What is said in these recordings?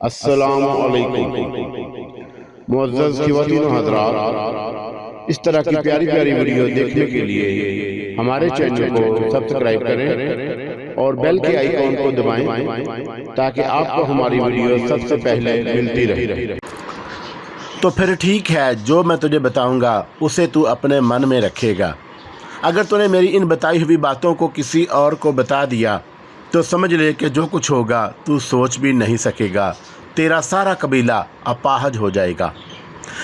السلام علیکم معزز خواتین و حضرات، اس طرح کی پیاری پیاری ویڈیو دیکھنے کے لیے ہمارے چینل کو سبسکرائب کریں اور بیل کے آئیکن کو دبائیں تاکہ آپ کو ہماری ویڈیو سب سے پہلے ملتی رہے۔ تو پھر ٹھیک ہے، جو میں تجھے بتاؤں گا اسے تو اپنے من میں رکھے گا۔ اگر تو نے میری ان بتائی ہوئی باتوں کو کسی اور کو بتا دیا تو سمجھ لے کہ جو کچھ ہوگا تو سوچ بھی نہیں سکے گا، تیرا سارا قبیلہ اپاہج ہو جائے گا۔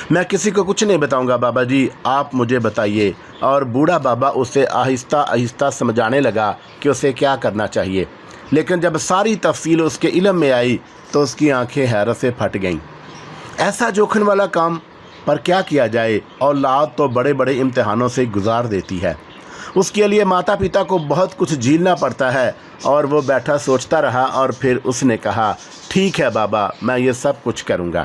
میں کسی کو کچھ نہیں بتاؤں گا بابا جی، آپ مجھے بتائیے۔ اور بوڑھا بابا اسے آہستہ آہستہ سمجھانے لگا کہ اسے کیا کرنا چاہیے، لیکن جب ساری تفصیل اس کے علم میں آئی تو اس کی آنکھیں حیرت سے پھٹ گئیں۔ ایسا جوکھن والا کام پر کیا کیا جائے؟ اولاد تو بڑے بڑے امتحانوں سے گزار دیتی ہے، اس کے لیے ماتا پتا کو بہت کچھ جھیلنا پڑتا ہے۔ اور وہ بیٹھا سوچتا رہا اور پھر اس نے کہا، ٹھیک ہے بابا، میں یہ سب کچھ کروں گا۔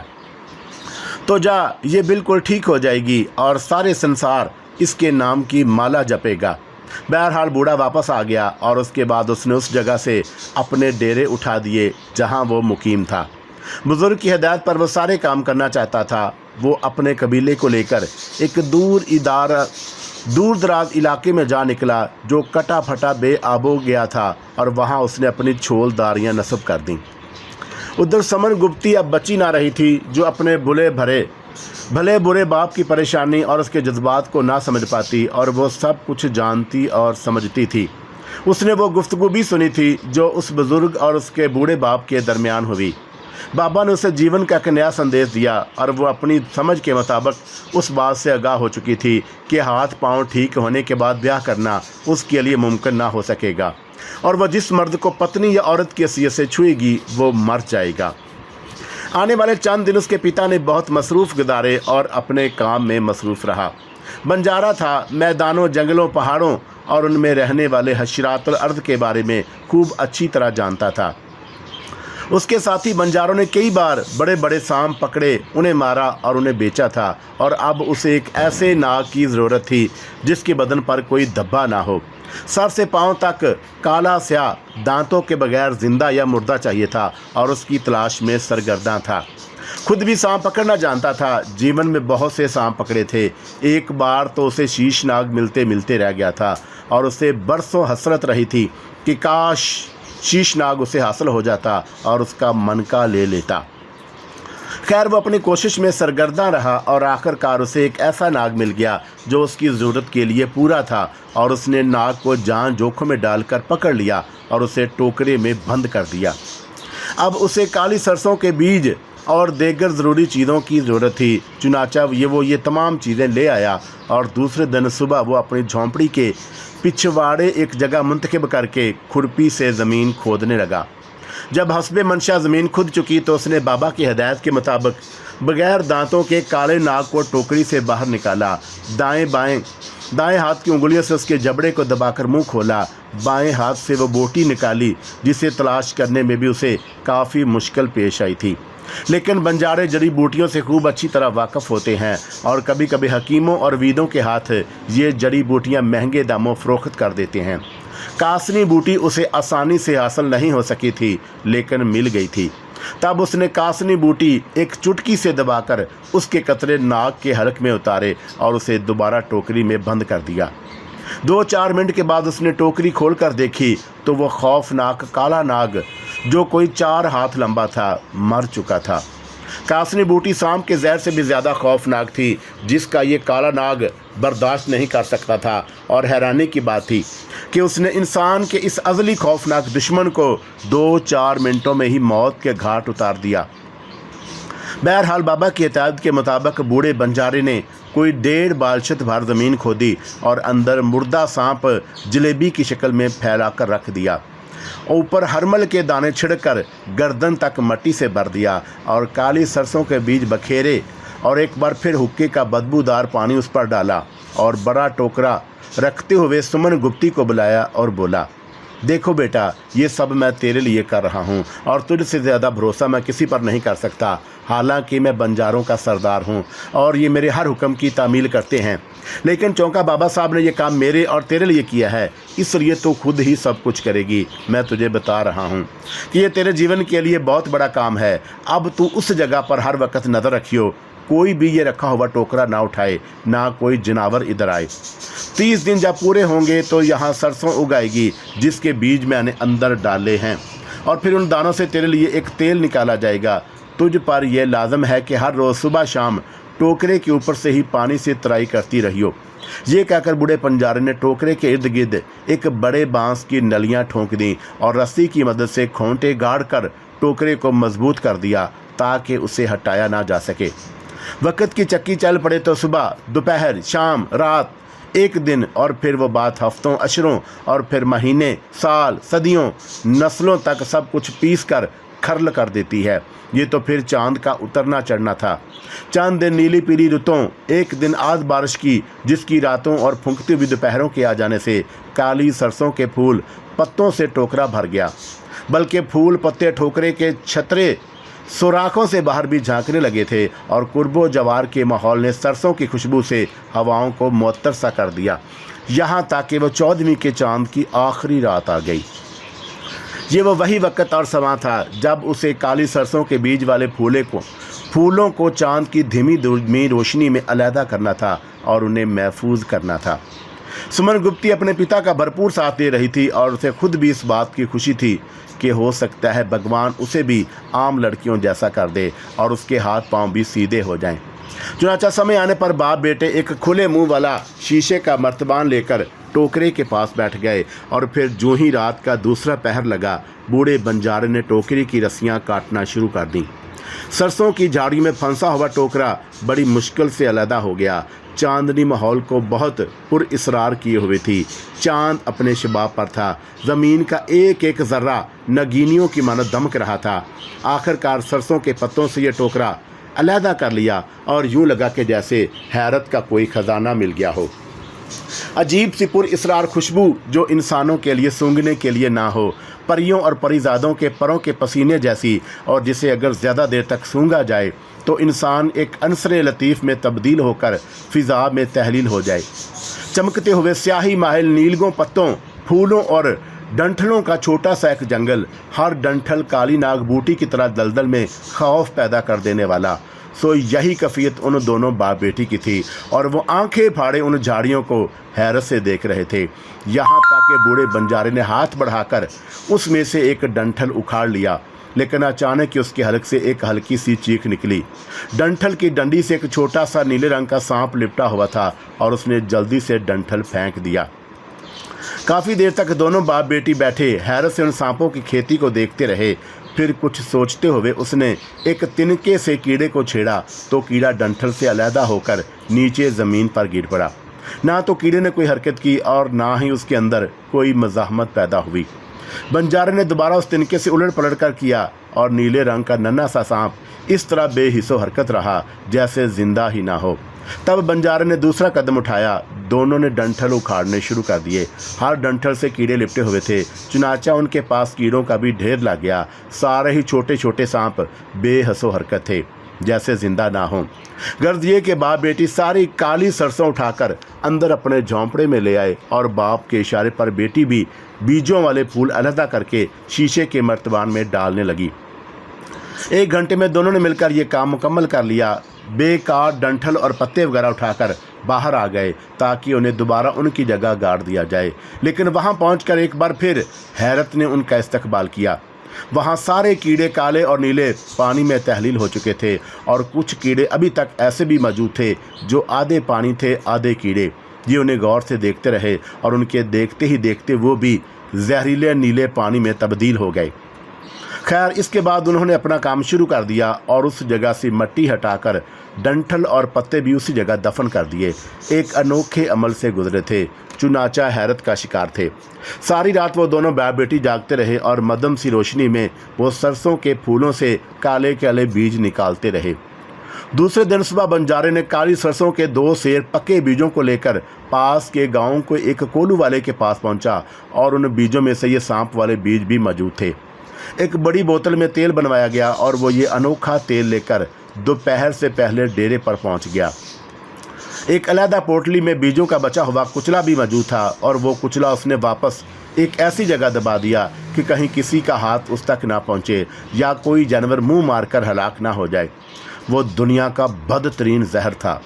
تو جا، یہ بالکل ٹھیک ہو جائے گی اور سارے سنسار اس کے نام کی مالا جپے گا۔ بہرحال بوڑھا واپس آ گیا اور اس کے بعد اس نے اس جگہ سے اپنے ڈیرے اٹھا دیے جہاں وہ مقیم تھا۔ بزرگ کی ہدایت پر وہ سارے کام کرنا چاہتا تھا۔ وہ اپنے قبیلے کو لے کر ایک دور دراز علاقے میں جا نکلا جو کٹا پھٹا بے آب و گیا تھا، اور وہاں اس نے اپنی چھول داریاں نصب کر دیں۔ ادھر سمن گپتی اب بچی نہ رہی تھی، جو اپنے بھلے برے باپ کی پریشانی اور اس کے جذبات کو نہ سمجھ پاتی، اور وہ سب کچھ جانتی اور سمجھتی تھی۔ اس نے وہ گفتگو بھی سنی تھی جو اس بزرگ اور اس کے بوڑھے باپ کے درمیان ہوئی۔ بابا نے اسے جیون کا ایک نیا سندیش دیا، اور وہ اپنی سمجھ کے مطابق اس بات سے آگاہ ہو چکی تھی کہ ہاتھ پاؤں ٹھیک ہونے کے بعد بیاہ کرنا اس کے لیے ممکن نہ ہو سکے گا، اور وہ جس مرد کو پتنی یا عورت کی حیثیت سے چھوئے گی وہ مر جائے گا۔ آنے والے چند دن اس کے پتا نے بہت مصروف گزارے اور اپنے کام میں مصروف رہا۔ بنجارہ تھا، میدانوں، جنگلوں، پہاڑوں اور ان میں رہنے والے حشرات الارض کے بارے میں خوب اچھی طرح جانتا تھا۔ اس کے ساتھی بنجاروں نے کئی بار بڑے بڑے سانپ پکڑے، انہیں مارا اور انہیں بیچا تھا، اور اب اسے ایک ایسے ناگ کی ضرورت تھی جس کے بدن پر کوئی دھبا نہ ہو، سر سے پاؤں تک کالا سیاہ، دانتوں کے بغیر زندہ یا مردہ چاہیے تھا، اور اس کی تلاش میں سرگرداں تھا۔ خود بھی سانپ پکڑنا جانتا تھا، جیون میں بہت سے سانپ پکڑے تھے۔ ایک بار تو اسے شیش ناگ ملتے رہ گیا تھا، اور اسے برسوں حسرت رہی تھی کہ کاش شیش ناگ اسے حاصل ہو جاتا اور اس کا منکا لے لیتا۔ خیر، وہ اپنی کوشش میں سرگرداں رہا، اور آخر کار اسے ایک ایسا ناگ مل گیا جو اس کی ضرورت کے لیے پورا تھا، اور اس نے ناگ کو جان جوکھم میں ڈال کر پکڑ لیا اور اسے ٹوکرے میں بند کر دیا۔ اب اسے کالی سرسوں کے بیج اور دیگر ضروری چیزوں کی ضرورت تھی، چنانچہ وہ یہ تمام چیزیں لے آیا، اور دوسرے دن صبح وہ اپنی جھونپڑی کے پچھواڑے ایک جگہ منتخب کر کے کھرپی سے زمین کھودنے لگا۔ جب حسب منشا زمین کھد چکی تو اس نے بابا کی ہدایت کے مطابق بغیر دانتوں کے کالے ناگ کو ٹوکری سے باہر نکالا، دائیں ہاتھ کی انگلیوں سے اس کے جبڑے کو دبا کر منہ کھولا، بائیں ہاتھ سے وہ بوٹی نکالی جسے تلاش کرنے میں بھی اسے کافی مشکل پیش آئی تھی۔ لیکن بنجارے جڑی بوٹیوں سے خوب اچھی طرح واقف ہوتے ہیں، اور کبھی کبھی حکیموں اور ویدوں کے ہاتھ یہ جڑی بوٹیاں مہنگے داموں فروخت کر دیتے ہیں۔ کاسنی بوٹی اسے آسانی سے حاصل نہیں ہو سکی تھی، لیکن مل گئی تھی۔ تب اس نے کاسنی بوٹی ایک چٹکی سے دبا کر اس کے قطرے ناگ کے حلق میں اتارے اور اسے دوبارہ ٹوکری میں بند کر دیا۔ 2-4 منٹ کے بعد اس نے ٹوکری کھول کر دیکھی تو وہ خوفناک کالا ناگ جو کوئی 4 ہاتھ لمبا تھا مر چکا تھا۔ کاسنی بوٹی سانپ کے زہر سے بھی زیادہ خوفناک تھی، جس کا یہ کالا ناگ برداشت نہیں کر سکتا تھا، اور حیرانی کی بات تھی کہ اس نے انسان کے اس ازلی خوفناک دشمن کو 2-4 منٹوں میں ہی موت کے گھاٹ اتار دیا۔ بہرحال بابا کی ہدایت کے مطابق بوڑھے بنجارے نے کوئی 1.5 بالشت بھر زمین کھودی اور اندر مردہ سانپ جلیبی کی شکل میں پھیلا کر رکھ دیا، اوپر ہرمل کے دانے چھڑک کر گردن تک مٹی سے بھر دیا، اور کالی سرسوں کے بیج بکھیرے، اور ایک بار پھر حکے کا بدبودار پانی اس پر ڈالا، اور بڑا ٹوکرا رکھتے ہوئے سمن گپتی کو بلایا اور بولا، देखो बेटा, ये सब मैं तेरे लिए कर रहा हूँ और तुझसे ज़्यादा भरोसा मैं किसी पर नहीं कर सकता। हालांकि मैं बंजारों का सरदार हूँ और ये मेरे हर हुक्म की तामील करते हैं, लेकिन चौंका बाबा साहब ने ये काम मेरे और तेरे लिए किया है, इसलिए तू खुद ही सब कुछ करेगी। मैं तुझे बता रहा हूँ कि ये तेरे जीवन के लिए बहुत बड़ा काम है। अब तू उस जगह पर हर वक्त नज़र रखियो, कोई भी ये रखा हुआ टोकरा ना उठाए, ना कोई जानवर इधर आए। 30 दिन जब पूरे होंगे तो यहाँ सरसों उगाएगी जिसके बीज मैंने अंदर डाले हैं, और फिर उन दानों से तेरे लिए एक तेल निकाला जाएगा। तुझ पर यह लाजम है कि हर रोज़ सुबह शाम टोकरे के ऊपर से ही पानी से तराई करती रहियो। ये कहकर बूढ़े पंजारे ने टोकरे के इर्द गिर्द एक बड़े बांस की नलियाँ ठोंक दी और रस्सी की मदद से खोंटे गाड़ कर टोकरे को मजबूत कर दिया ताकि उसे हटाया ना जा सके। वक्त की चक्की चल पड़े तो सुबह, दोपहर, शाम, रात, एक दिन, और फिर वो बात हफ्तों, अशरों, और फिर महीने, साल, सदियों, नस्लों तक सब कुछ पीस कर खर्ल कर देती है। ये तो फिर चांद का उतरना चढ़ना था। चंद दिन नीली पीली रुतों, एक दिन आज बारिश की जिसकी रातों और फूंकती हुई दोपहरों के आ जाने से काली सरसों के फूल पत्तों से टोकरा भर गया, बल्कि फूल पत्ते ठोकरे के छतरे सुराखों से बाहर भी झांकने लगे थे और कुर्बो जवार के माहौल ने सरसों की खुशबू से हवाओं को मुअत्तर सा कर दिया, यहाँ तक कि वो 14वीं के चांद की आखिरी रात आ गई। ये वो वही वक्त और समा था जब उसे काली सरसों के बीज वाले फूलों को चांद की धीमी रोशनी में अलहदा करना था और उन्हें महफूज करना था। सुमन गुप्ती अपने पिता का भरपूर साथ दे रही थी और उसे खुद भी इस बात की खुशी थी कि हो सकता है भगवान उसे भी आम लड़कियों जैसा कर दे और उसके हाथ पांव भी सीधे हो जाएं। चुनाचा समय आने पर बाप बेटे एक खुले मुंह वाला शीशे का मर्तबान लेकर टोकरे के पास बैठ गए और फिर जो ही रात का दूसरा पहर लगा, बूढ़े बंजारे ने टोकरी की रस्सियां काटना शुरू कर दी। सरसों की झाड़ी में फंसा हुआ टोकरा बड़ी मुश्किल से अलहदा हो गया। चांदनी माहौल को बहुत पुरइसरार किए हुए थी। चांद अपने शबाब पर था। ज़मीन का एक एक ज़र्रा नगीनियों की मानो दमक रहा था। आखिरकार सरसों के पत्तों से ये टोकरा अलहदा कर लिया और यूँ लगा कि जैसे हैरत का कोई ख़जाना मिल गया हो। अजीब सी पुरइसरार खुशबू जो इंसानों के लिए सूंघने के लिए ना हो, परियों और परिजादों के परों के पसीने जैसी, और जिसे अगर ज़्यादा देर तक सूंघा जाए तो इंसान एक अंसरे लतीफ़ में तब्दील होकर फ़िज़ा में तहलील हो जाए। चमकते हुए स्याही माहिल नीलगों पत्तों, फूलों और डंठलों का छोटा सा एक जंगल, हर डंठल काली नाग बूटी की तरह दलदल में खौफ पैदा कर देने वाला। सो यही कफ़ियत उन दोनों बाप बेटी की थी और वो आंखें फाड़े उन झाड़ियों को हैरत से देख रहे थे। यहाँ तक कि बूढ़े बंजारे ने हाथ बढ़ाकर उसमें से एक डंठल उखाड़ लिया, लेकिन अचानक ही उसके हलक से एक हल्की सी चीख निकली। डंठल की डंडी से एक छोटा सा नीले रंग का सांप लिपटा हुआ था और उसने जल्दी से डंठल फेंक दिया। काफ़ी देर तक दोनों बाप बेटी बैठे हैरत से उन सांपों की खेती को देखते रहे। फिर कुछ सोचते हुए उसने एक तिनके से कीड़े को छेड़ा तो कीड़ा डंठल से अलहदा होकर नीचे ज़मीन पर गिर पड़ा। ना तो कीड़े ने कोई हरकत की और ना ही उसके अंदर कोई मज़ाहमत पैदा हुई। बंजारे ने दोबारा उस तिनके से उलट पलट कर किया और नीले रंग का नन्हा सा सांप इस तरह बेहिस्सो हरकत रहा जैसे जिंदा ही ना हो। तब बंजारे ने दूसरा कदम उठाया। दोनों ने डंठल उखाड़ने शुरू कर दिए। हर डंठल से कीड़े लिपटे हुए थे, चुनाचा उनके पास कीड़ों का भी ढेर लग गया। सारे ही छोटे छोटे सांप बेहसो हरकत थे जैसे जिंदा ना हो। गर्ज ये कि बाप बेटी सारी काली सरसों उठाकर अंदर अपने झोंपड़े में ले आए और बाप के इशारे पर बेटी भी बीजों वाले फूल अलहदा करके शीशे के मर्तबान में डालने लगी। 1 घंटे में दोनों ने मिलकर ये काम मुकम्मल कर लिया। बेकार डंठल और पत्ते वगैरह उठाकर बाहर आ गए ताकि उन्हें दोबारा उनकी जगह गाड़ दिया जाए। लेकिन वहां पहुंचकर एक बार फिर हैरत ने उनका इस्तकबाल किया। वहां सारे कीड़े काले और नीले पानी में तहलील हो चुके थे और कुछ कीड़े अभी तक ऐसे भी मौजूद थे जो आधे पानी थे आधे कीड़े। ये उन्हें गौर से देखते रहे और उनके देखते ही देखते वो भी जहरीले नीले पानी में तब्दील हो गए। खैर, इसके बाद उन्होंने अपना काम शुरू कर दिया और उस जगह से मिट्टी हटाकर डंठल और पत्ते भी उसी जगह दफन कर दिए। एक अनोखे अमल से गुजरे थे। चुनाचा हैरत का शिकार थे। सारी रात वो दोनों बाप बेटी जागते रहे और मदम सी रोशनी में वो सरसों के फूलों से काले काले बीज निकालते रहे। दूसरे दिन सुबह बंजारे ने काली सरसों के 2 सेर पके बीजों को लेकर पास के गांव को एक कोल्हू वाले के पास पहुंचा और उन बीजों में से ये सांप वाले बीज भी मौजूद थे। एक बड़ी बोतल में तेल बनवाया गया और वो ये अनोखा तेल लेकर दोपहर से पहले डेरे पर पहुंच गया। एक अलहदा पोटली में बीजों का बचा हुआ कुचला भी मौजूद था और वो कुचला उसने वापस एक ऐसी जगह दबा दिया कि कहीं किसी का हाथ उस तक ना पहुंचे या कोई जानवर मुंह मारकर हलाक ना हो जाए। वो दुनिया का बदतरीन जहर था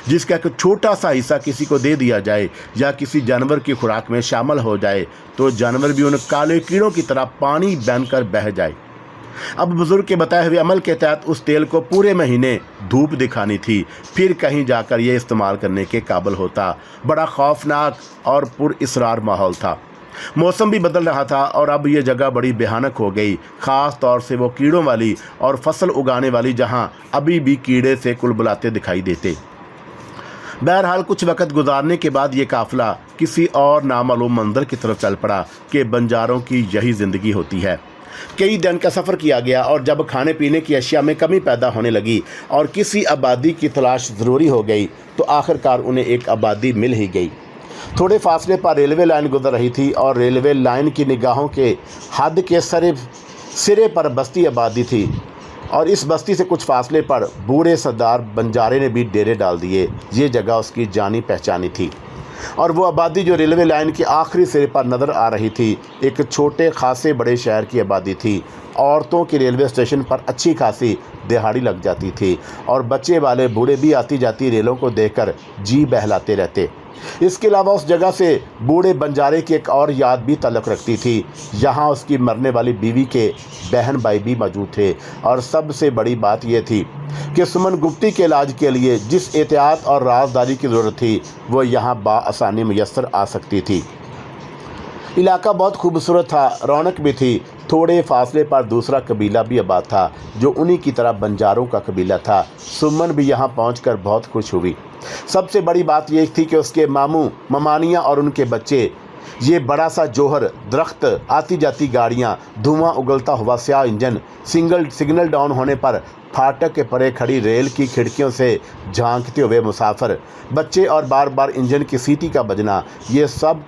जिसका एक छोटा सा हिस्सा किसी को दे दिया जाए या किसी जानवर की खुराक में शामिल हो जाए तो जानवर भी उन काले कीड़ों की तरह पानी बनकर बह जाए। अब बुजुर्ग के बताए हुए अमल के तहत उस तेल को पूरे महीने धूप दिखानी थी, फिर कहीं जाकर यह इस्तेमाल करने के काबिल होता। बड़ा खौफनाक और पुरअसरार माहौल था। मौसम भी बदल रहा था और अब ये जगह बड़ी भयानक हो गई, ख़ास तौर से वो कीड़ों वाली और फसल उगाने वाली जहाँ अभी भी कीड़े से कुलबुलाते दिखाई देते। बहरहाल कुछ वक्त गुजारने के बाद ये काफिला किसी और नामालूम मंदिर की तरफ चल पड़ा कि बंजारों की यही ज़िंदगी होती है। कई दिन का सफ़र किया गया और जब खाने पीने की अशिया में कमी पैदा होने लगी और किसी आबादी की तलाश ज़रूरी हो गई तो आखिरकार उन्हें एक आबादी मिल ही गई। थोड़े फासले पर रेलवे लाइन गुजर रही थी और रेलवे लाइन की निगाहों के हद के सिरे पर बस्ती आबादी थी और इस बस्ती से कुछ फासले पर बूढ़े सरदार बंजारे ने भी डेरे डाल दिए। ये जगह उसकी जानी पहचानी थी और वो आबादी जो रेलवे लाइन के आखिरी सिरे पर नज़र आ रही थी एक छोटे खासे बड़े शहर की आबादी थी। औरतों की रेलवे स्टेशन पर अच्छी खासी दिहाड़ी लग जाती थी और बच्चे वाले बूढ़े भी आती जाती रेलों को देखकर जी बहलाते रहते। इसके अलावा उस जगह से बूढ़े बंजारे की एक और याद भी ताल्लुक़ रखती थी। यहाँ उसकी मरने वाली बीवी के बहन भाई भी मौजूद थे और सबसे बड़ी बात यह थी कि सुमन गुप्ती के इलाज के लिए जिस एहतियात और राजदारी की ज़रूरत थी वो यहाँ बाआसानी मुयस्सर आ सकती थी। इलाका बहुत खूबसूरत था, रौनक भी थी। थोड़े फासले पर दूसरा कबीला भी आबाद था जो उन्हीं की तरह बंजारों का कबीला था। सुमन भी यहाँ पहुँचकर बहुत खुश हुई। सबसे बड़ी बात यह थी कि उसके मामू ममानियाँ और उनके बच्चे, ये बड़ा सा जोहर, दरख्त, आती जाती गाड़ियाँ, धुआं उगलता हुआ स्याह इंजन, सिग्नल डाउन होने पर फाटक के परे खड़ी रेल की खिड़कियों से झांकते हुए मुसाफिर, बच्चे और बार बार इंजन की सीटी का बजना, ये सब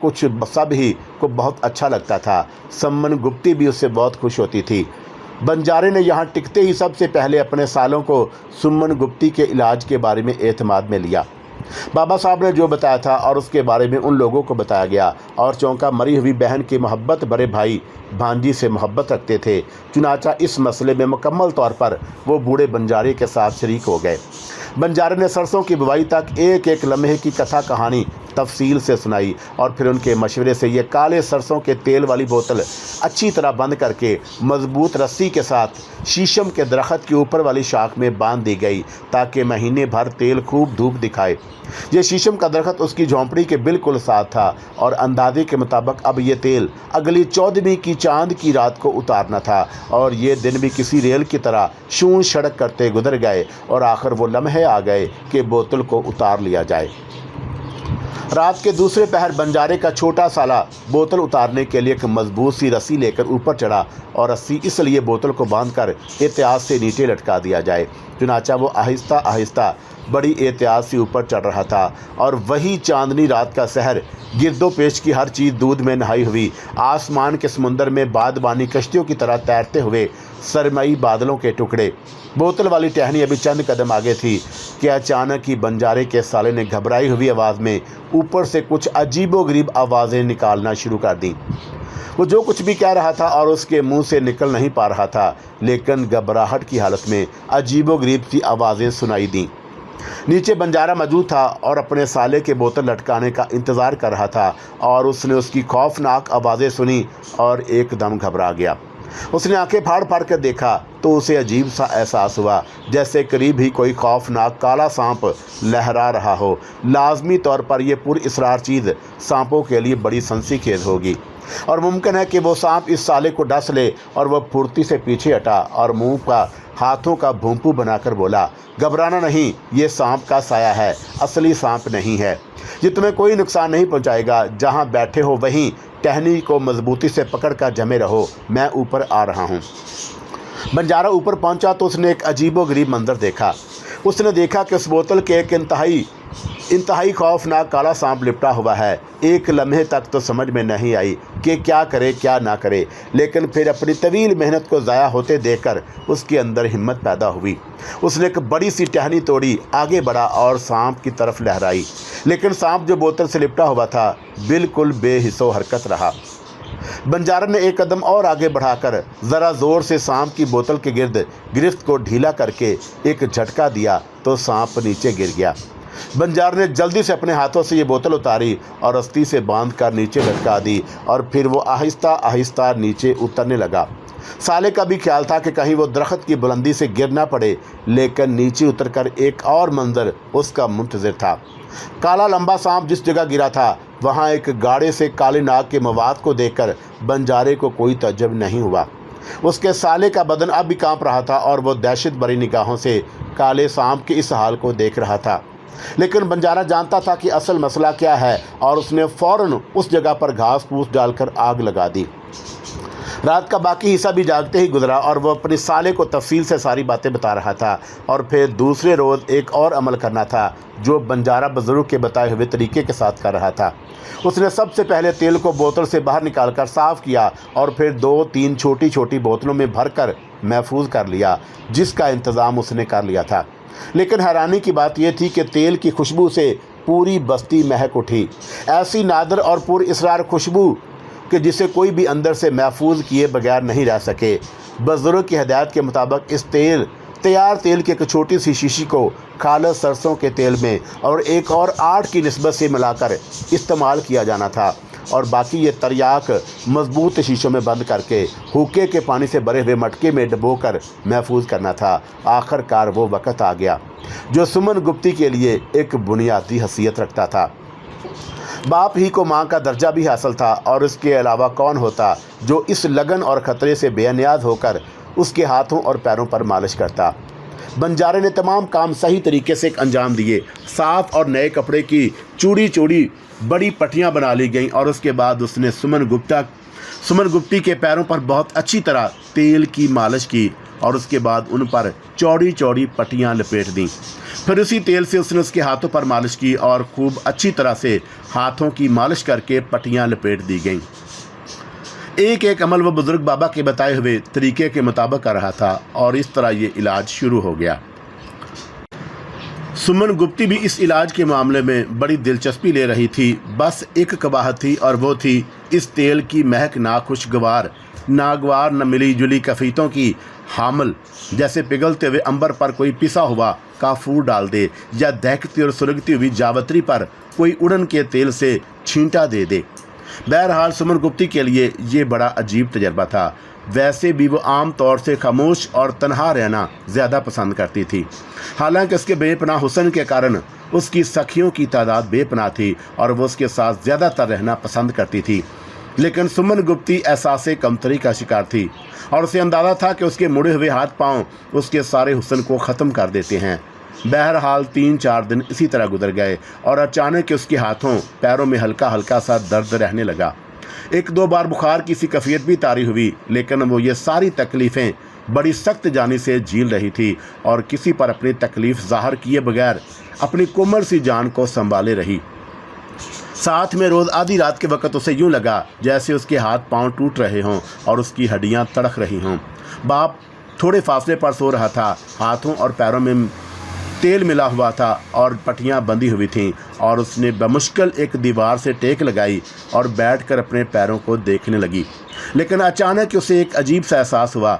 ही को बहुत अच्छा लगता था। सुमन गुप्ती भी उससे बहुत खुश होती थी। बंजारे ने यहाँ टिकते ही सबसे पहले अपने सालों को सुमन गुप्ती के इलाज के बारे में एतमाद में लिया। बाबा साहब ने जो बताया था और उसके बारे में उन लोगों को बताया गया और चौंका मरी हुई बहन की मोहब्बत बड़े भाई भांजी से मोहब्बत रखते थे। चुनाचा इस मसले में मुकम्मल तौर पर वो बूढ़े बंजारे के साथ शरीक हो गए। बंजारे ने सरसों की बुवाई तक एक एक लम्हे की कथा कहानी तफसील से सुनाई और फिर उनके मशवरे से ये काले सरसों के तेल वाली बोतल अच्छी तरह बंद करके मजबूत रस्सी के साथ शीशम के दरख्त के ऊपर वाली शाख में बांध दी गई ताकि महीने भर तेल खूब धूप दिखाए। ये शीशम का दरख्त उसकी झोंपड़ी के बिल्कुल साथ था और अंदाजे के मुताबिक अब ये तेल अगली 14वीं की चांद की रात को उतारना था और ये दिन भी किसी रेल की तरह शून सड़क करते गुजर गए और आखिर वो लम्हे आ गए कि बोतल को उतार लिया जाए। रात के दूसरे पहर बंजारे का छोटा साला बोतल उतारने के लिए एक मजबूत सी रस्सी लेकर ऊपर चढ़ा और रस्सी इसलिए बोतल को बांधकर एहतियात से नीचे लटका दिया जाए। चुनाचा वो आहिस्ता आहिस्ता बड़ी एहतियात से ऊपर चढ़ रहा था और वही चांदनी रात का शहर, गिरदो पेश की हर चीज़ दूध में नहाई हुई, आसमान के समुंदर में बादबानी कश्तियों की तरह तैरते हुए सरमई बादलों के टुकड़े। बोतल वाली टहनी अभी चंद कदम आगे थी कि अचानक ही बंजारे के साले ने घबराई हुई आवाज़ में ऊपर से कुछ अजीबोगरीब आवाज़ें निकालना शुरू कर दी। वो जो कुछ भी कह रहा था और उसके मुंह से निकल नहीं पा रहा था, लेकिन घबराहट की हालत में अजीबोगरीब सी आवाज़ें सुनाई दी। नीचे बंजारा मौजूद था और अपने साले के बोतल लटकाने का इंतज़ार कर रहा था और उसने उसकी खौफनाक आवाज़ें सुनी और एकदम घबरा गया। उसने आंखें फाड़ फाड़ कर देखा तो उसे अजीब सा एहसास हुआ जैसे करीब ही कोई खौफनाक काला सांप लहरा रहा हो। लाजमी तौर पर यह पुरअसरार चीज़ सांपों के लिए बड़ी संसीखेज होगी और मुमकिन है कि वो सांप इस साले को डस ले और वह फुर्ती से पीछे हटा और मुंह का हाथों का भूंपू बनाकर बोला, घबराना नहीं, ये सांप का साया है, असली सांप नहीं है। ये तुम्हें कोई नुकसान नहीं पहुंचाएगा। जहां बैठे हो वहीं टहनी को मजबूती से पकड़ कर जमे रहो, मैं ऊपर आ रहा हूं। बंजारा ऊपर पहुंचा तो उसने एक अजीबोगरीब मंजर देखा। उसने देखा कि उस बोतल के एक इंतहाई खौफनाक काला सांप लिपटा हुआ है। एक लम्हे तक तो समझ में नहीं आई कि क्या करे क्या ना करे, लेकिन फिर अपनी तवील मेहनत को ज़ाया होते देखकर उसके अंदर हिम्मत पैदा हुई। उसने एक बड़ी सी टहनी तोड़ी, आगे बढ़ा और सांप की तरफ लहराई, लेकिन सांप जो बोतल से लिपटा हुआ था बिल्कुल बेहिस्सो हरकत रहा। बंजारा ने एक कदम और आगे बढ़ाकर ज़रा ज़ोर से सांप की बोतल के गिर्द गिरफ्त को ढीला करके एक झटका दिया तो सांप नीचे गिर गया। बंजारा ने जल्दी से अपने हाथों से ये बोतल उतारी और रस्सी से बांध कर नीचे लटका दी और फिर वो आहिस्ता आहिस्ता नीचे उतरने लगा। साले का भी ख्याल था कि कहीं वो दरख्त की बुलंदी से गिर ना पड़े, लेकिन नीचे उतरकर एक और मंजर उसका मुंतज़िर था। काला लंबा सांप जिस जगह गिरा था वहाँ एक गाढ़े से काले नाग के मवाद को देखकर बंजारे को कोई तअज्जुब नहीं हुआ। उसके साले का बदन अब भी कांप रहा था और वो दहशत भरी निगाहों से काले सांप के इस हाल को देख रहा था। लेकिन बंजारा जानता था कि असल मसला क्या है और उसने फ़ौरन उस जगह पर घास फूस डालकर आग लगा दी। रात का बाकी हिस्सा भी जागते ही गुजरा और वो अपने साले को तफसील से सारी बातें बता रहा था। और फिर दूसरे रोज़ एक और अमल करना था जो बंजारा बुजुर्ग के बताए हुए तरीके के साथ कर रहा था। उसने सबसे पहले तेल को बोतल से बाहर निकालकर साफ़ किया और फिर 2-3 छोटी छोटी बोतलों में भरकर महफूज कर लिया, जिसका इंतज़ाम उसने कर लिया था। लेकिन हैरानी की बात यह थी कि तेल की खुशबू से पूरी बस्ती महक उठी, ऐसी नादर और पुरअसरार खुशबू कि जिसे कोई भी अंदर से महफूज किए बगैर नहीं रह सके। बुजुर्ग की हिदायत के मुताबिक इस तैयार तेल की एक छोटी सी शीशी को खालिस सरसों के तेल में और एक और 8 की निस्बत से मिलाकर इस्तेमाल किया जाना था और बाकी ये तरियाक मजबूत शीशों में बंद करके हुक्के के पानी से भरे हुए मटके में डुबोकर महफूज करना था। आखिरकार वो वक़्त आ गया जो सुमन गुप्ती के लिए एक बुनियादी हैसियत रखता था। बाप ही को माँ का दर्जा भी हासिल था और इसके अलावा कौन होता जो इस लगन और ख़तरे से बेनियाज होकर उसके हाथों और पैरों पर मालिश करता। बंजारे ने तमाम काम सही तरीके से अंजाम दिए। साफ़ और नए कपड़े की चूड़ी चूड़ी बड़ी पट्टियाँ बना ली गईं और उसके बाद उसने सुमन गुप्ती के पैरों पर बहुत अच्छी तरह तेल की मालिश की और उसके बाद उन पर चौड़ी चौड़ी पट्टियाँ लपेट दी। फिर उसी तेल से उसने उसके हाथों पर मालिश की और खूब अच्छी तरह से हाथों की मालिश करके पट्टियाँ लपेट दी गईं। एक एक अमल वो बुजुर्ग बाबा के बताए हुए तरीके के मुताबिक कर रहा था और इस तरह ये इलाज शुरू हो गया। सुमन गुप्ती भी इस इलाज के मामले में बड़ी दिलचस्पी ले रही थी। बस एक कबाहत थी और वो थी इस तेल की महक नागवार न मिली जुली कफीतों की हामल, जैसे पिघलते हुए अंबर पर कोई पिसा हुआ काफूर डाल दे या दहकती और सुलगती हुई जावत्री पर कोई उड़न के तेल से छींटा दे दे। बहरहाल सुमन गुप्ती के लिए ये बड़ा अजीब तजर्बा था। वैसे भी वो आम तौर से खामोश और तन्हा रहना ज़्यादा पसंद करती थी। हालांकि उसके बेपनाह हुस्न के कारण उसकी सखियों की तादाद बेपनाह थी और वो उसके साथ ज़्यादातर रहना पसंद करती थी। लेकिन सुमन गुप्ती एहसास कमतरी का शिकार थी और उसे अंदाज़ा था कि उसके मुड़े हुए हाथ पांव उसके सारे हुस्न को ख़त्म कर देते हैं। बहरहाल 3-4 दिन इसी तरह गुजर गए और अचानक उसके हाथों पैरों में हल्का हल्का सा दर्द रहने लगा। 1-2 बार बुखार की सी कैफियत भी तारी हुई, लेकिन वो ये सारी तकलीफ़ें बड़ी सख्त जानी से झील रही थी और किसी पर अपनी तकलीफ़ ज़ाहिर किए बगैर अपनी कोमल सी जान को संभाले रही। साथ में रोज़ आधी रात के वक़्त उसे यूँ लगा जैसे उसके हाथ पांव टूट रहे हों और उसकी हड्डियाँ तड़क रही हों। बाप थोड़े फासले पर सो रहा था। हाथों और पैरों में तेल मिला हुआ था और पट्टियाँ बंधी हुई थीं और उसने बमुश्किल एक दीवार से टेक लगाई और बैठकर अपने पैरों को देखने लगी। लेकिन अचानक उसे एक अजीब सा एहसास हुआ।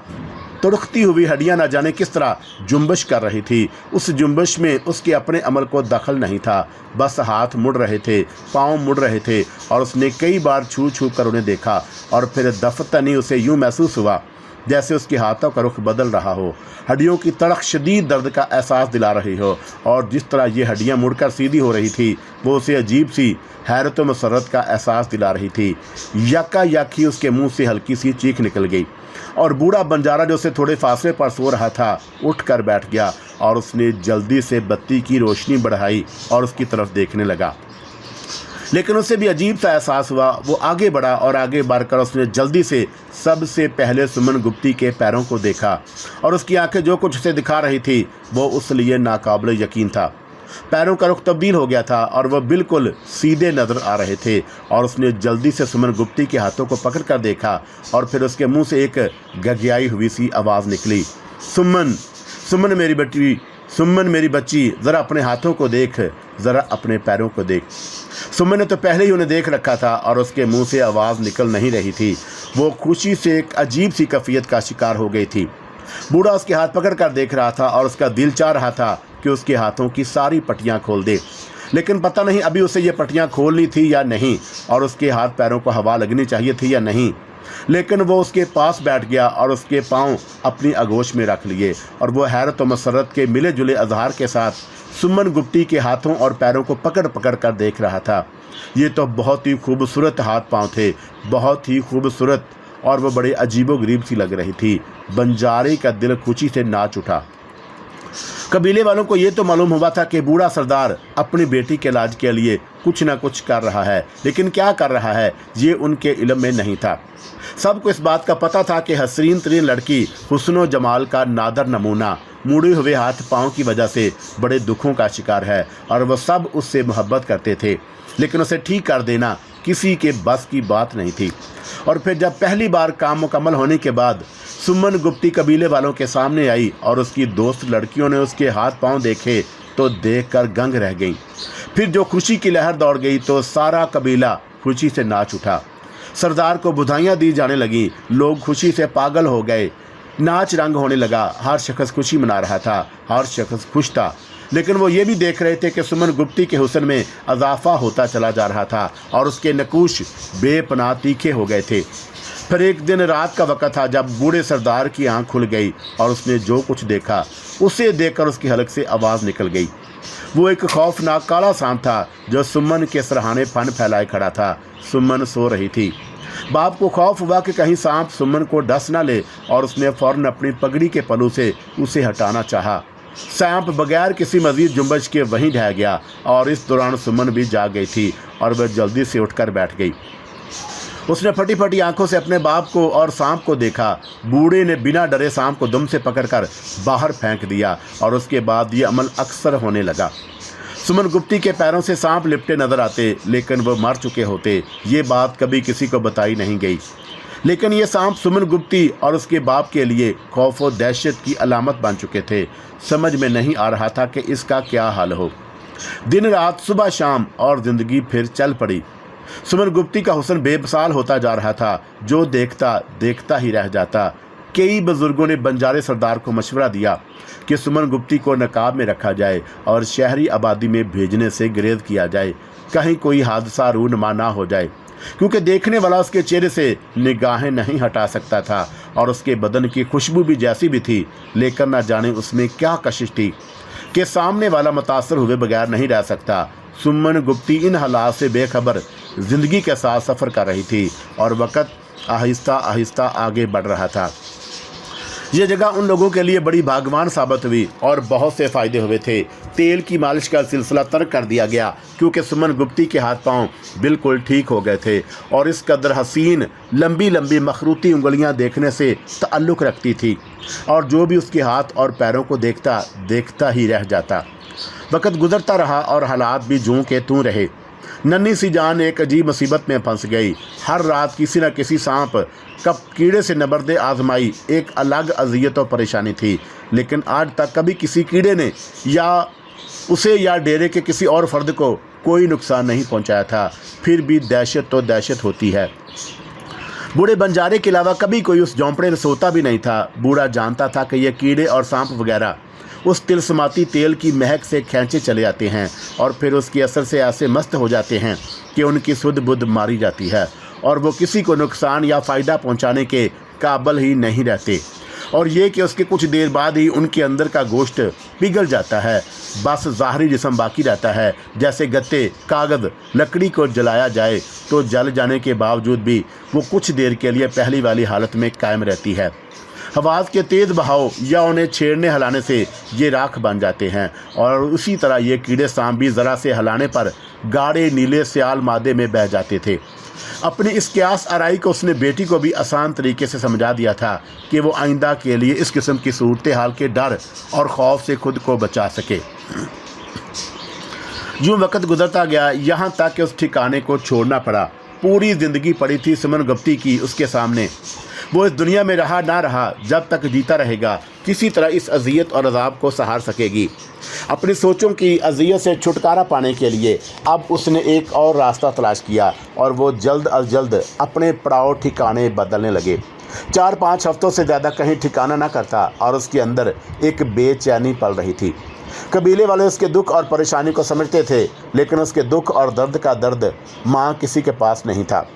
तड़कती हुई हड्डियाँ न जाने किस तरह जुम्बश कर रही थी। उस जुम्बश में उसके अपने अमल को दखल नहीं था। बस हाथ मुड़ रहे थे, पाँव मुड़ रहे थे और उसने कई बार छू कर उन्हें देखा और फिर दफतनी उसे यूँ महसूस हुआ जैसे उसके हाथों का रुख बदल रहा हो। हड्डियों की तड़क शदीद दर्द का एहसास दिला रही हो और जिस तरह ये हड्डियाँ मुड़कर सीधी हो रही थी वो उसे अजीब सी हैरत व मसरत का एहसास दिला रही थी। यकायक ही उसके मुंह से हल्की सी चीख निकल गई और बूढ़ा बंजारा जो उसे थोड़े फासले पर सो रहा था उठ कर बैठ गया और उसने जल्दी से बत्ती की रोशनी बढ़ाई और उसकी तरफ देखने लगा। لیکن اسے بھی عجیب سا احساس ہوا۔ وہ آگے بڑھا اور آگے بڑھ کر اس نے جلدی سے سب سے پہلے سمن گپتی کے پیروں کو دیکھا، اور اس کی آنکھیں جو کچھ اسے دکھا رہی تھی وہ اس لیے ناقابل یقین تھا۔ پیروں کا رخ تبدیل ہو گیا تھا اور وہ بالکل سیدھے نظر آ رہے تھے، اور اس نے جلدی سے سمن گپتی کے ہاتھوں کو پکڑ کر دیکھا، اور پھر اس کے منہ سے ایک گھگیائی ہوئی سی آواز نکلی، سمن، سمن میری بیٹی، سمن میری بچی، ذرا اپنے ہاتھوں کو دیکھ، ذرا اپنے پیروں کو دیکھ۔ سمن نے تو پہلے ہی انہیں دیکھ رکھا تھا اور اس کے منہ سے آواز نکل نہیں رہی تھی۔ وہ خوشی سے ایک عجیب سی کیفیت کا شکار ہو گئی تھی۔ بوڑھا اس کے ہاتھ پکڑ کر دیکھ رہا تھا اور اس کا دل چاہ رہا تھا کہ اس کے ہاتھوں کی ساری پٹیاں کھول دے، لیکن پتہ نہیں ابھی اسے یہ پٹیاں کھولنی تھی یا نہیں، اور اس کے ہاتھ پیروں کو ہوا لگنی چاہیے تھی یا نہیں۔ لیکن وہ اس کے پاس بیٹھ گیا اور اس کے پاؤں اپنی آغوش میں رکھ لیے، اور وہ حیرت و مسرت کے ملے جلے اظہار کے ساتھ سمن گپتی کے ہاتھوں اور پیروں کو پکڑ پکڑ کر دیکھ رہا تھا۔ یہ تو بہت ہی خوبصورت ہاتھ پاؤں تھے، بہت ہی خوبصورت، اور وہ بڑے عجیب و غریب سی لگ رہی تھی۔ بنجارے کا دل خوشی سے ناچ اٹھا۔ قبیلے والوں کو یہ تو معلوم ہوا تھا کہ بوڑھا سردار اپنی بیٹی کے علاج کے لیے کچھ نہ کچھ کر رہا ہے، لیکن کیا کر رہا ہے یہ ان کے علم میں نہیں تھا۔ سب کو اس بات کا پتہ تھا کہ حسین ترین لڑکی حسن و جمال کا نادر نمونہ مڑے ہوئے ہاتھ پاؤں کی وجہ سے بڑے دکھوں کا شکار ہے، اور وہ سب اس سے محبت کرتے تھے، لیکن اسے ٹھیک کر دینا کسی کے بس کی بات نہیں تھی۔ اور پھر جب پہلی بار کام مکمل ہونے کے بعد سمن گپتی قبیلے والوں کے سامنے آئی اور اس کی دوست لڑکیوں نے اس کے ہاتھ پاؤں دیکھے تو دیکھ کر گنگ رہ گئیں۔ پھر جو خوشی کی لہر دوڑ گئی تو سارا قبیلہ خوشی سے ناچ اٹھا۔ سردار کو بدھائیاں دی جانے لگیں، لوگ خوشی سے پاگل ہو گئے، ناچ رنگ ہونے لگا، ہر شخص خوشی منا رہا تھا، ہر شخص خوش تھا۔ لیکن وہ یہ بھی دیکھ رہے تھے کہ سمن گپتی کے حسن میں اضافہ ہوتا چلا جا رہا تھا اور اس کے نقوش بے پناہ تیکھے ہو گئے تھے۔ پھر ایک دن رات کا وقت تھا جب بوڑھے سردار کی آنکھ کھل گئی اور اس نے جو کچھ دیکھا اسے دیکھ کر اس کی حلق سے آواز نکل گئی۔ وہ ایک خوفناک کالا سانپ تھا جو سمن کے سرہانے پن پھیلائے کھڑا تھا۔ سمن سو رہی تھی۔ باپ کو خوف ہوا کہ کہیں سانپ سمن کو ڈس نہ لے، اور اس نے فوراً اپنی پگڑی کے پلو سے اسے ہٹانا چاہا۔ سانپ بغیر کسی مزید جنبش کے وہیں ڈھہ گیا، اور اس دوران سمن بھی جاگ گئی تھی اور وہ جلدی سے اٹھ کر بیٹھ گئی۔ اس نے پھٹی پھٹی آنکھوں سے اپنے باپ کو اور سانپ کو دیکھا۔ بوڑھے نے بنا ڈرے سانپ کو دم سے پکڑ کر باہر پھینک دیا، اور اس کے بعد یہ عمل اکثر ہونے لگا۔ سمن گپتی کے پیروں سے سانپ لپٹے نظر آتے، لیکن وہ مر چکے ہوتے۔ یہ بات کبھی کسی کو بتائی نہیں گئی، لیکن یہ سانپ سمن گپتی اور اس کے باپ کے لیے خوف و دہشت کی علامت بن چکے تھے۔ سمجھ میں نہیں آ رہا تھا کہ اس کا کیا حل ہو۔ دن رات، صبح شام، اور زندگی پھر چل پڑی۔ سمن گپتی کا حسن بے مثال ہوتا جا رہا تھا، جو دیکھتا دیکھتا ہی رہ جاتا۔ کئی بزرگوں نے بنجارے سردار کو مشورہ دیا کہ سمن گپتی کو نقاب میں رکھا جائے اور شہری آبادی میں بھیجنے سے گریز کیا جائے، کہیں کوئی حادثہ رونما نہ ہو جائے، کیونکہ دیکھنے والا اس کے چہرے سے نگاہیں نہیں ہٹا سکتا تھا، اور اس کے بدن کی خوشبو بھی جیسی بھی تھی، لیکن نہ جانے اس میں کیا کشش تھی کہ سامنے والا متاثر ہوئے بغیر نہیں رہ سکتا۔ سمن گپتی ان حالات سے بے خبر زندگی کے ساتھ سفر کر رہی تھی، اور وقت آہستہ آہستہ آگے بڑھ رہا تھا۔ یہ جگہ ان لوگوں کے لیے بڑی بھاگوان ثابت ہوئی اور بہت سے فائدے ہوئے تھے۔ تیل کی مالش کا سلسلہ ترک کر دیا گیا، کیونکہ سمن گپتی کے ہاتھ پاؤں بالکل ٹھیک ہو گئے تھے، اور اس قدر حسین لمبی لمبی مخروطی انگلیاں دیکھنے سے تعلق رکھتی تھی، اور جو بھی اس کے ہاتھ اور پیروں کو دیکھتا دیکھتا ہی رہ جاتا۔ وقت گزرتا رہا اور حالات بھی جوں کے توں رہے۔ ننھی سی جان ایک عجیب مصیبت میں پھنس گئی۔ ہر رات کسی نہ کسی سانپ کیڑے سے نبردیں آزمائی، ایک الگ اذیت و پریشانی تھی، لیکن آج تک کبھی کسی کیڑے نے یا اسے یا ڈیرے کے کسی اور فرد کو کوئی نقصان نہیں پہنچایا تھا۔ پھر بھی دہشت تو دہشت ہوتی ہے۔ بوڑھے بنجارے کے علاوہ کبھی کوئی اس جھونپڑے میں سوتا بھی نہیں تھا۔ بوڑھا جانتا تھا کہ یہ کیڑے اور سانپ وغیرہ اس تلسماتی تیل کی مہک سے کھینچے چلے آتے ہیں، اور پھر اس کے اثر سے ایسے مست ہو جاتے ہیں کہ ان کی سدھ بدھ ماری جاتی ہے، اور وہ کسی کو نقصان یا فائدہ پہنچانے کے قابل ہی نہیں رہتے، اور یہ کہ اس کے کچھ دیر بعد ہی ان کے اندر کا گوشت پگھل جاتا ہے، بس ظاہری جسم باقی رہتا ہے۔ جیسے گتے، کاغذ، لکڑی کو جلایا جائے تو جل جانے کے باوجود بھی وہ کچھ دیر کے لیے پہلی والی حالت میں قائم رہتی ہے۔ हवाज के तेज़ बहाव या उन्हें छेड़ने हिलाने से ये राख बन जाते हैं और उसी तरह ये कीड़े सांप भी ज़रा से हिलाने पर गाढ़े नीले स्याल मादे में बह जाते थे। अपनी इस क्यास आराई को उसने बेटी को भी आसान तरीके से समझा दिया था कि वो आइंदा के लिए इस किस्म की सूरत हाल के डर और खौफ से खुद को बचा सके। यूँ वक्त गुजरता गया, यहाँ तक कि उस ठिकाने को छोड़ना पड़ा। पूरी ज़िंदगी पड़ी थी सुमन गुप्ती की उसके सामने। वो इस दुनिया में रहा ना रहा, जब तक जीता रहेगा किसी तरह इस अजियत और अजाब को सहार सकेगी। अपनी सोचों की अजियत से छुटकारा पाने के लिए अब उसने एक और रास्ता तलाश किया और वो जल्द अज जल्द अपने पड़ाव ठिकाने बदलने लगे। 4-5 हफ्तों से ज़्यादा कहीं ठिकाना ना करता और उसके अंदर एक बेचैनी पल रही थी। कबीले वाले उसके दुख और परेशानी को समझते थे, लेकिन उसके दुख और दर्द का दर्द माँ किसी के पास नहीं था।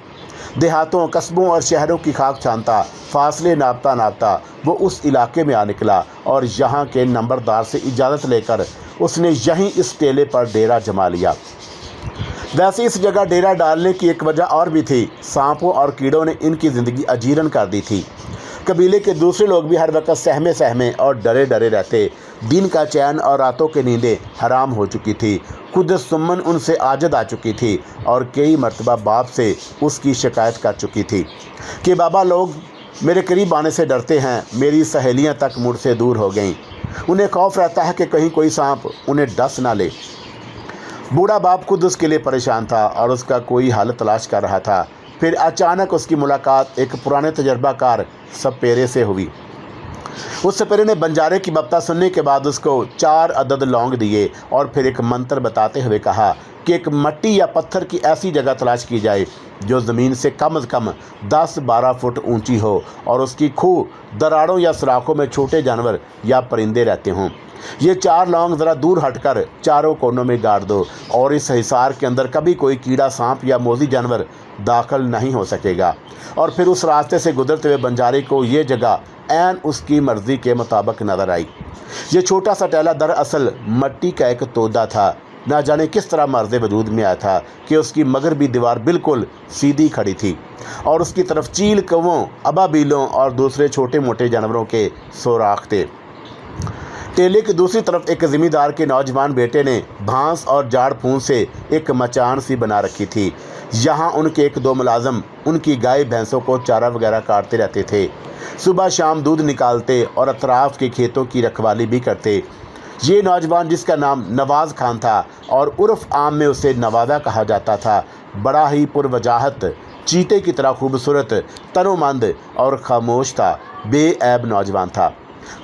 देहातों, कस्बों और शहरों की खाक छानता, फासले नापता नापता वो उस इलाके में आ निकला और यहाँ के नंबरदार से इजाज़त लेकर उसने यहीं इस टेले पर डेरा जमा लिया। वैसे इस जगह डेरा डालने की एक वजह और भी थी। सांपों और कीड़ों ने इनकी ज़िंदगी अजीरन कर दी थी। कबीले के दूसरे लोग भी हर वक्त सहमे सहमे और डरे डरे रहते। दिन का चैन और रातों की नींदें हराम हो चुकी थी। खुद सुमन उनसे आजद आ चुकी थी और कई मरतबा बाप से उसकी शिकायत कर चुकी थी कि बाबा लोग मेरे करीब आने से डरते हैं, मेरी सहेलियां तक मुझसे दूर हो गईं। उन्हें खौफ रहता है कि कहीं कोई सांप उन्हें डस ना ले। बूढ़ा बाप खुद उसके लिए परेशान था और उसका कोई हल तलाश कर रहा था। फिर अचानक उसकी मुलाकात एक पुराने तजर्बाकार सपेरे से हुई। उस सपेरे ने बंजारे की बप्ता सुनने के बाद उसको 4 अदद लौंग दिए और फिर एक मंत्र बताते हुए कहा कि एक मट्टी या पत्थर की ऐसी जगह तलाश की जाए जो ज़मीन से कम 10-12 फुट ऊंची हो और उसकी खूह, दरारों या सुराखों में छोटे जानवर या परिंदे रहते हों। ये 4 लौंग ज़रा दूर हटकर चारों कोनों में गाड़ दो और इस हिसार के अंदर कभी कोई कीड़ा, सांप या मोजी जानवर दाखिल नहीं हो सकेगा। और फिर उस रास्ते से गुजरते हुए बंजारे को ये जगह ऐन उसकी मर्ज़ी के मुताबिक नज़र आई। ये छोटा सा टेला दरअसल मट्टी का एक तोदा था। ना जाने किस तरह मर्ज़ वजूद में आया था कि उसकी मगरबी दीवार बिल्कुल सीधी खड़ी थी और उसकी तरफ चील, कौवों, अबाबीलों और दूसरे छोटे मोटे जानवरों के सोराख थे। टेले की दूसरी तरफ एक ज़मींदार के नौजवान बेटे ने भांस और जाड़ फूंस से एक मचान सी बना रखी थी। यहाँ उनके 1-2 मुलाजम उनकी गाय भैंसों को चारा वगैरह काटते रहते थे। सुबह शाम दूध निकालते और अतराफ़ के खेतों की रखवाली भी करते। ये नौजवान, जिसका नाम नवाज़ खान था और उर्फ़ आम में उसे नवाज़ा कहा जाता था, बड़ा ही पुरवजाहत, चीते की तरह खूबसूरत, तनोमंद और खामोश था। बेऐब नौजवान था।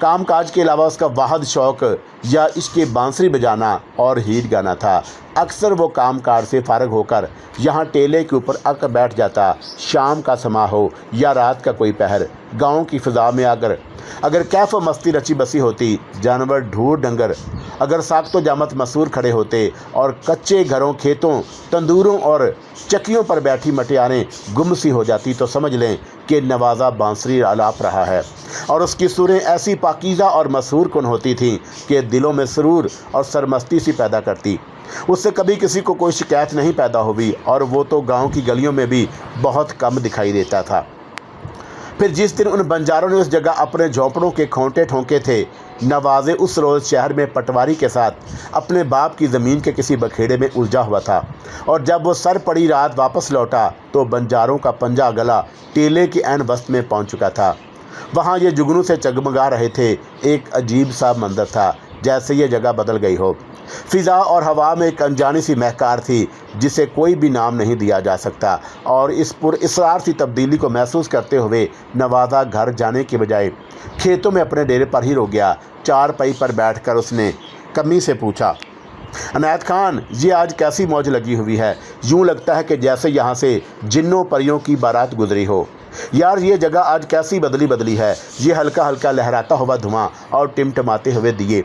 काम काज के अलावा उसका वाहद शौक़ या इश्क़ बांसुरी बजाना और गीत गाना था। अक्सर वो काम काज से फारग होकर यहाँ टेले के ऊपर आकर बैठ जाता। शाम का समा हो या रात का कोई पहर, गांव की फ़िज़ा में अगर कैफ मस्ती रची बसी होती, जानवर, ढूर डंगर अगर साख्तो जामत मसूर खड़े होते और कच्चे घरों, खेतों, तंदूरों और चक्कियों पर बैठी मटियारें गुम सी हो जाती, तो समझ लें कि नवाज़ा बांसुरी आलाप रहा है। और उसकी सुरें ऐसी पाकीज़ा और मसरूर कुन होती थीं कि दिलों में सुरूर और सरमस्ती सी पैदा करती। उससे कभी किसी को कोई शिकायत नहीं पैदा हुई और वो तो गांव की गलियों में भी बहुत कम दिखाई देता था। फिर जिस दिन उन बंजारों ने उस जगह अपने झोंपड़ों के खोंटे ठोंके थे, नवाज़े उस रोज़ शहर में पटवारी के साथ अपने बाप की ज़मीन के किसी बखेड़े में उलझा हुआ था। और जब वो सर पड़ी रात वापस लौटा तो बंजारों का पंजा गला टेले के ऐन वस्त में पहुंच चुका था। वहाँ ये जुगनू से जगमगा रहे थे। एक अजीब सा मंजर था, जैसे ये जगह बदल गई हो। फ़िज़ा और हवा में एक अनजानी सी महकार थी जिसे कोई भी नाम नहीं दिया जा सकता। और इस पुरअसरार सी तब्दीली को महसूस करते हुए नवाज़ा घर जाने के बजाय खेतों में अपने डेरे पर ही रुक गया। चारपाई पर बैठकर उसने कमी से पूछा, अनायत खान, ये आज कैसी मौज लगी हुई है? यूँ लगता है कि जैसे यहाँ से जिन्नों परियों की बारात गुजरी हो। यार, ये जगह आज कैसी बदली है। ये हल्का हल्का लहराता हुआ धुआं और टिमटिमाते हुए दिए।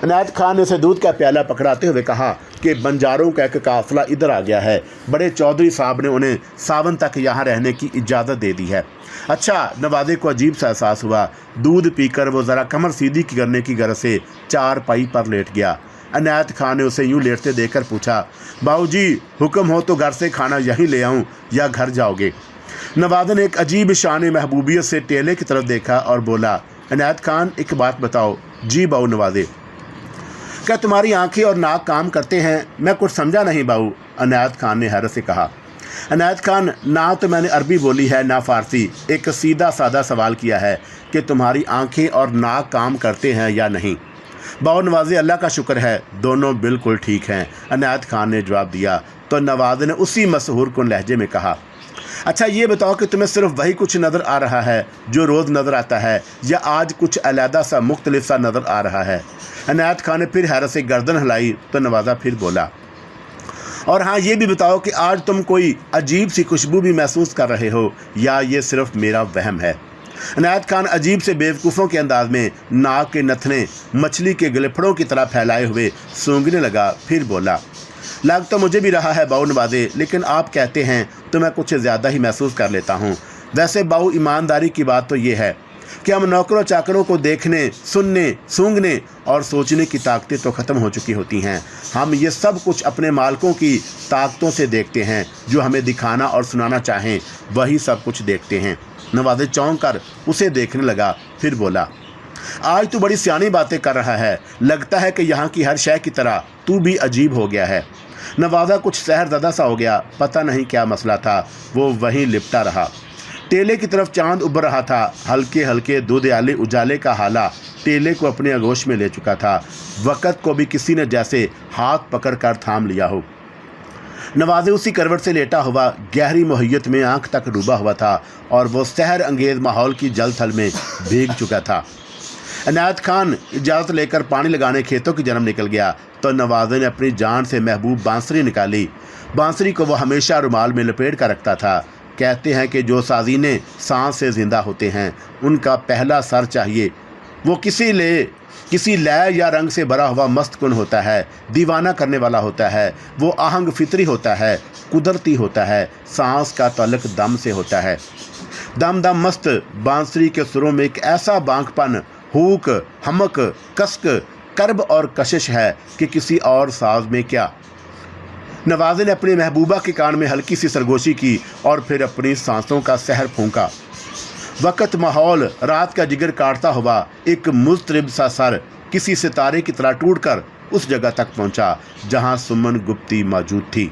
अनायत खान ने उसे दूध का प्याला पकड़ाते हुए कहा कि बंजारों का एक काफ़िला इधर आ गया है। बड़े चौधरी साहब ने उन्हें सावन तक यहाँ रहने की इजाज़त दे दी है। अच्छा, नवाज़े को अजीब सा एहसास हुआ। दूध पीकर वो ज़रा कमर सीधी करने की गरज से चारपाई पर लेट गया। अनायत खान ने उसे यूँ लेटते देखकर पूछा, बाबूजी, हुक्म हो तो घर से खाना यहीं ले आऊँ या घर जाओगे? नवाज़ ने एक अजीब शान महबूबियत से टेले की तरफ देखा और बोला, इनायत खान एक बात बताओ। जी बाऊ नवाज़े। क्या तुम्हारी आंखें और नाक काम करते हैं? मैं कुछ समझा नहीं बाऊ, इनायत खान ने हैरत से कहा। इनायत खान, ना तो मैंने अरबी बोली है ना फ़ारसी। एक सीधा साधा सवाल किया है कि तुम्हारी आंखें और नाक काम करते हैं या नहीं। बाऊ नवाज़े, अल्लाह का शुक्र है दोनों बिल्कुल ठीक हैं, इनायत खान ने जवाब दिया। तो नवाज़ ने उसी मशहूर कुन लहजे में कहा, अच्छा ये बताओ कि तुम्हें सिर्फ वही कुछ नज़र आ रहा है जो रोज़ नज़र आता है, या आज कुछ अलहदा सा मुख्तलिफ सा नज़र आ रहा है? इनायत खान ने फिर हैरत से गर्दन हिलाई तो नवाज़ा फिर बोला, और हाँ ये भी बताओ कि आज तुम कोई अजीब सी खुशबू भी महसूस कर रहे हो या ये सिर्फ मेरा वहम है? इनायत खान अजीब से बेवकूफ़ों के अंदाज में नाक के नथने मछली के गलेफड़ों की तरह फैलाए हुए सूंघने लगा। फिर बोला, लग तो मुझे भी रहा है बाऊ नवाज़े, लेकिन आप कहते हैं तो मैं कुछ ज़्यादा ही महसूस कर लेता हूँ। वैसे बाऊ ईमानदारी की बात तो ये है कि हम नौकरों चाकरों को देखने, सुनने, सूंघने और सोचने की ताकतें तो ख़त्म हो चुकी होती हैं। हम ये सब कुछ अपने मालिकों की ताकतों से देखते हैं, जो हमें दिखाना और सुनाना चाहें वही सब कुछ देखते हैं। नवाज़े चौंक कर उसे देखने लगा। फिर बोला, आज तू बड़ी सियानी बातें कर रहा है, लगता है कि यहाँ की हर शय की तरह तू भी अजीब हो गया है। नवाज़ा कुछ सहरज़दा सा हो गया, पता नहीं क्या मसला था, वो वहीं लिपटा रहा। टेले की तरफ चांद उभर रहा था, हल्के हल्के दूधियाले उजाले का हाला टेले को अपने आगोश में ले चुका था। वक़्त को भी किसी ने जैसे हाथ पकड़ कर थाम लिया हो। नवाज़े उसी करवट से लेटा हुआ गहरी मोहियत में आंख तक डूबा हुआ था और वो सहर अंगेज़ माहौल की जल थल में भीग चुका था। इनायत खान इजाज़त लेकर पानी लगाने खेतों की जन्म निकल गया तो नवाज़े ने अपनी जान से महबूब बांसुरी निकाली। बांसुरी को वो हमेशा रुमाल में लपेट कर रखता था। कहते हैं कि जो साज़ीने सांस से ज़िंदा होते हैं उनका पहला सर चाहिए वो किसी लय या रंग से भरा हुआ मस्त कुन होता है, दीवाना करने वाला होता है। वो आहंग फितरी होता है, कुदरती होता है, सांस का ताल्लुक दम से होता है। दम दम मस्त बांसुरी के सुरों में एक ऐसा बांकपन, हुक, हमक, कसक, करब और कशिश है कि किसी और साज में क्या। नवाज़े ने अपनी महबूबा के कान में हल्की सी सरगोशी की और फिर अपनी सांसों का सहर फूंका। वक़्त, माहौल, रात का जिगर काटता हुआ एक मुज़तरिब सा सर किसी सितारे की तरह टूटकर उस जगह तक पहुंचा जहां सुमन गुप्ती मौजूद थी।